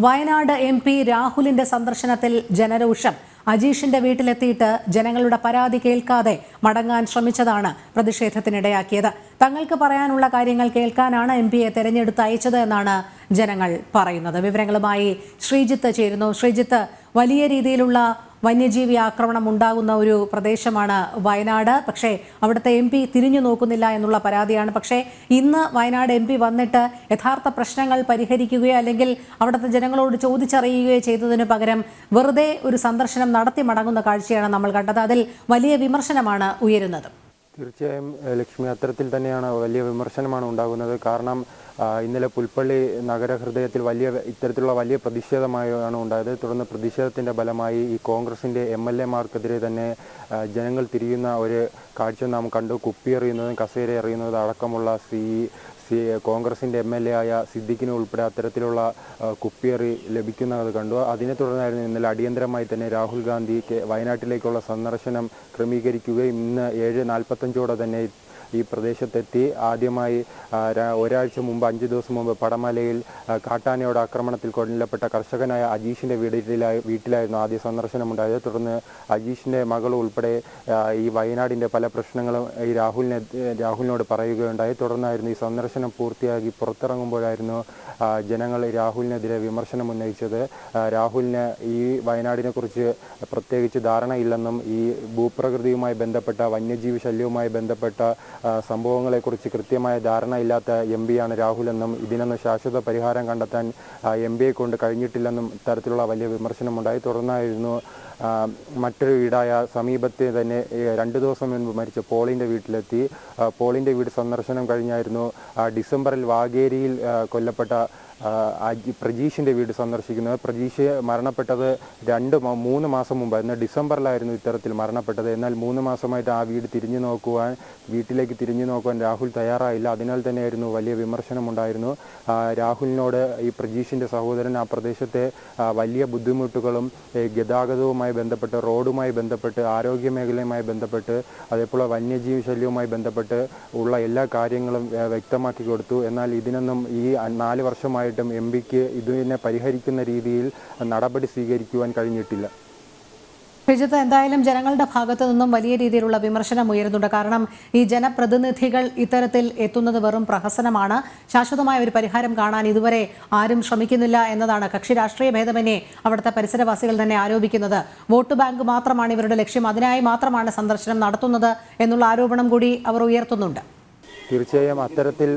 Wayanad MP രാഹുലിന്റെ സന്ദർശനത്തിൽ ജനരോഷം. അജീഷിന്റെ വീട്ടിലെത്തിയിട്ട് ജനങ്ങളുടെ പരാതി കേൾക്കാതെ മടങ്ങാൻ ശ്രമിച്ചതാണ് പ്രതിഷേധത്തിനിടയാക്കിയത്. തങ്ങൾക്ക് പറയാനുള്ള കാര്യങ്ങൾ കേൾക്കാനാണ് MPയെ തെരഞ്ഞെടുത്ത് അയച്ചത് എന്നാണ് ജനങ്ങൾ പറയുന്നത്. വിവരങ്ങളുമായി ശ്രീജിത്ത് ചേരുന്നു. ശ്രീജിത്ത്, വലിയ രീതിയിലുള്ള വന്യജീവി ആക്രമണം ഉണ്ടാകുന്ന ഒരു പ്രദേശമാണ് വയനാട്. പക്ഷേ അവിടുത്തെ MP തിരിഞ്ഞു നോക്കുന്നില്ല എന്നുള്ള പരാതിയാണ്. പക്ഷേ ഇന്ന് വയനാട് MP വന്നിട്ട് യഥാർത്ഥ പ്രശ്നങ്ങൾ പരിഹരിക്കുകയോ അല്ലെങ്കിൽ അവിടുത്തെ ജനങ്ങളോട് ചോദിച്ചറിയുകയോ ചെയ്തതിനു പകരം വെറുതെ ഒരു സന്ദർശനം നടത്തി മടങ്ങുന്ന കാഴ്ചയാണ് നമ്മൾ കണ്ടത്. അതിൽ വലിയ വിമർശനമാണ് ഉയരുന്നത്. തീർച്ചയായും ലക്ഷ്മി, അത്തരത്തിൽ തന്നെയാണ് വലിയ വിമർശനമാണ് ഉണ്ടാകുന്നത്. കാരണം ഇന്നലെ പുൽപ്പള്ളി നഗരഹൃദയത്തിൽ ഇത്തരത്തിലുള്ള വലിയ പ്രതിഷേധമാണ് ഉണ്ടായത്. തുടർന്ന് പ്രതിഷേധത്തിൻ്റെ ഫലമായി ഈ കോൺഗ്രസിൻ്റെ MLA-മാർക്കെതിരെ തന്നെ ജനങ്ങൾ തിരിയുന്ന ഒരു കാഴ്ച നാം കണ്ടു. കുപ്പിയെറിയുന്നതും കസേര എറിയുന്നതും അടക്കമുള്ള കോൺഗ്രസിൻ്റെ MLA ആയ സിദ്ദിഖിന് ഉൾപ്പെടെ അത്തരത്തിലുള്ള കുപ്പിയെറി ലഭിക്കുന്നത് കണ്ടു. അതിനെ തുടർന്നായിരുന്നു ഇന്നലെ അടിയന്തരമായി തന്നെ രാഹുൽ ഗാന്ധി വയനാട്ടിലേക്കുള്ള സന്ദർശനം ക്രമീകരിക്കുകയും ഇന്ന് 7:45 തന്നെ ഈ പ്രദേശത്തെത്തി. ആദ്യമായി ഒരാഴ്ച മുമ്പ് 5 ദിവസം മുമ്പ് പടമലയിൽ കാട്ടാനയുടെ ആക്രമണത്തിൽ കൊല്ലപ്പെട്ട കർഷകനായ അജീഷിൻ്റെ വീട്ടിലായിരുന്നു ആദ്യ സന്ദർശനമുണ്ടായത്. തുടർന്ന് അജീഷിൻ്റെ മകൾ ഉൾപ്പെടെ ഈ വയനാടിൻ്റെ പല പ്രശ്നങ്ങളും ഈ രാഹുലിനോട് പറയുകയുണ്ടായി. തുടർന്നായിരുന്നു ഈ സന്ദർശനം പൂർത്തിയാക്കി പുറത്തിറങ്ങുമ്പോഴായിരുന്നു ജനങ്ങൾ രാഹുലിനെതിരെ വിമർശനം ഉന്നയിച്ചത്. രാഹുലിന് ഈ വയനാടിനെ കുറിച്ച് പ്രത്യേകിച്ച് ധാരണയില്ലെന്നും ഈ ഭൂപ്രകൃതിയുമായി ബന്ധപ്പെട്ട വന്യജീവി ശല്യവുമായി ബന്ധപ്പെട്ട സംഭവങ്ങളെക്കുറിച്ച് കൃത്യമായ ധാരണയില്ലാത്ത MP-യാണ് രാഹുലെന്നും ഇതിനൊന്നും ശാശ്വത പരിഹാരം കണ്ടെത്താൻ MP-യെ കൊണ്ട് കഴിഞ്ഞിട്ടില്ലെന്നും തരത്തിലുള്ള വലിയ വിമർശനമുണ്ടായി. തുടർന്നായിരുന്നു മറ്റൊരു വീടായ സമീപത്തെ തന്നെ 2 ദിവസം മുൻപ് മരിച്ച പോളിൻ്റെ വീട്ടിലെത്തി. പോളിൻ്റെ വീട് സന്ദർശനം കഴിഞ്ഞായിരുന്നു ഡിസംബറിൽ വാഗേരിയിൽ കൊല്ലപ്പെട്ട പ്രജീഷിൻ്റെ വീട് സന്ദർശിക്കുന്നത്. പ്രജീഷ് മരണപ്പെട്ടത് 3 മാസം മുമ്പ്, എന്നാൽ ഡിസംബറിലായിരുന്നു ഇത്തരത്തിൽ മരണപ്പെട്ടത്. എന്നാൽ 3 മാസമായിട്ട് ആ വീട്ടിലേക്ക് തിരിഞ്ഞു നോക്കുവാൻ രാഹുൽ തയ്യാറായില്ല. അതിനാൽ തന്നെയായിരുന്നു വലിയ വിമർശനമുണ്ടായിരുന്നു. രാഹുലിനോട് ഈ പ്രജീഷിൻ്റെ സഹോദരൻ ആ പ്രദേശത്തെ വലിയ ബുദ്ധിമുട്ടുകളും ഗതാഗതവുമായി ബന്ധപ്പെട്ട്, റോഡുമായി ബന്ധപ്പെട്ട്, ആരോഗ്യ മേഖലയുമായി ബന്ധപ്പെട്ട്, അതേപോലെ വന്യജീവി ശല്യവുമായി ബന്ധപ്പെട്ട് ഉള്ള എല്ലാ കാര്യങ്ങളും വ്യക്തമാക്കി കൊടുത്തു. എന്നാൽ ഇതിനൊന്നും ഈ 4 വർഷമായി MP-ക്ക് ഇതിനെ പരിഹരിക്കുന്ന രീതിയിൽ നടപടി സ്വീകരിക്കുവാൻ കഴിഞ്ഞിട്ടില്ല. ശ്രീജിത്ത്, എന്തായാലും ജനങ്ങളുടെ ഭാഗത്തു നിന്നും വലിയ രീതിയിലുള്ള വിമർശനം ഉയരുന്നുണ്ട്. കാരണം ഈ ജനപ്രതിനിധികൾ ഇത്തരത്തിൽ എത്തുന്നത് വെറും പ്രഹസനമാണ്. ശാശ്വതമായ ഒരു പരിഹാരം കാണാൻ ഇതുവരെ ആരും ശ്രമിക്കുന്നില്ല എന്നതാണ് കക്ഷി രാഷ്ട്രീയ ഭേദമന്യേ അവിടുത്തെ പരിസരവാസികൾ തന്നെ ആരോപിക്കുന്നത്. വോട്ട് ബാങ്ക് മാത്രമാണ് ഇവരുടെ ലക്ഷ്യം, അതിനായി മാത്രമാണ് സന്ദർശനം നടത്തുന്നത് എന്നുള്ള ആരോപണം കൂടി അവർ ഉയർത്തുന്നുണ്ട്. തീർച്ചയായും അത്തരത്തിൽ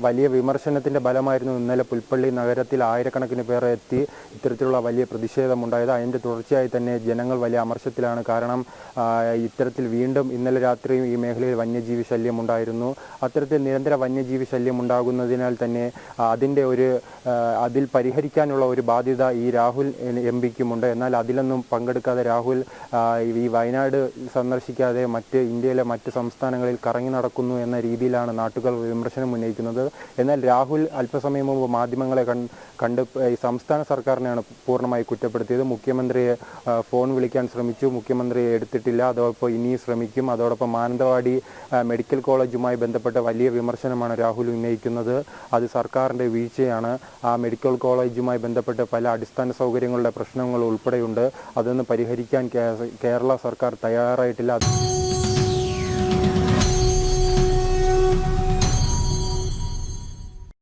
വലിയ വിമർശനത്തിൻ്റെ ഫലമായിരുന്നു ഇന്നലെ പുൽപ്പള്ളി നഗരത്തിൽ ആയിരക്കണക്കിന് പേർ എത്തി ഇത്തരത്തിലുള്ള വലിയ പ്രതിഷേധമുണ്ടായത്. അതിൻ്റെ തുടർച്ചയായി തന്നെ ജനങ്ങൾ വലിയ അമർഷത്തിലാണ്. കാരണം ഇത്തരത്തിൽ വീണ്ടും ഇന്നലെ രാത്രിയും ഈ മേഖലയിൽ വന്യജീവി ശല്യം ഉണ്ടായിരുന്നു. അത്തരത്തിൽ നിരന്തര വന്യജീവി ശല്യം ഉണ്ടാകുന്നതിനാൽ തന്നെ അതിൽ പരിഹരിക്കാനുള്ള ഒരു ബാധ്യത ഈ രാഹുൽ MP-ക്കുമുണ്ട്. എന്നാൽ അതിലൊന്നും പങ്കെടുക്കാതെ രാഹുൽ ഈ വയനാട് സന്ദർശിക്കാതെ ഇന്ത്യയിലെ മറ്റ് സംസ്ഥാനങ്ങളിൽ കറങ്ങി നടക്കുന്നു എന്ന രീതിയിലാണ് നാട്ടുകാർ വിമർശനം ഉന്നയിക്കുന്നത്. എന്നാൽ രാഹുൽ അല്പസമയം മുമ്പ് മാധ്യമങ്ങളെ കണ്ട് ഈ സംസ്ഥാന സർക്കാരിനെയാണ് പൂർണ്ണമായി കുറ്റപ്പെടുത്തിയത്. മുഖ്യമന്ത്രിയെ ഫോൺ വിളിക്കാൻ ശ്രമിച്ചു, മുഖ്യമന്ത്രിയെ എടുത്തിട്ടില്ല, അതോടൊപ്പം ഇനിയും ശ്രമിക്കും. അതോടൊപ്പം മാനന്തവാടി മെഡിക്കൽ കോളേജുമായി ബന്ധപ്പെട്ട വലിയ വിമർശനമാണ് രാഹുൽ ഉന്നയിക്കുന്നത്. അത് സർക്കാരിൻ്റെ വീഴ്ചയാണ്. ആ മെഡിക്കൽ കോളേജുമായി ബന്ധപ്പെട്ട് പല അടിസ്ഥാന സൗകര്യങ്ങളുടെ പ്രശ്നങ്ങൾ ഉൾപ്പെടെയുണ്ട്. അതൊന്ന് പരിഹരിക്കാൻ കേരള സർക്കാർ തയ്യാറായിട്ടില്ല.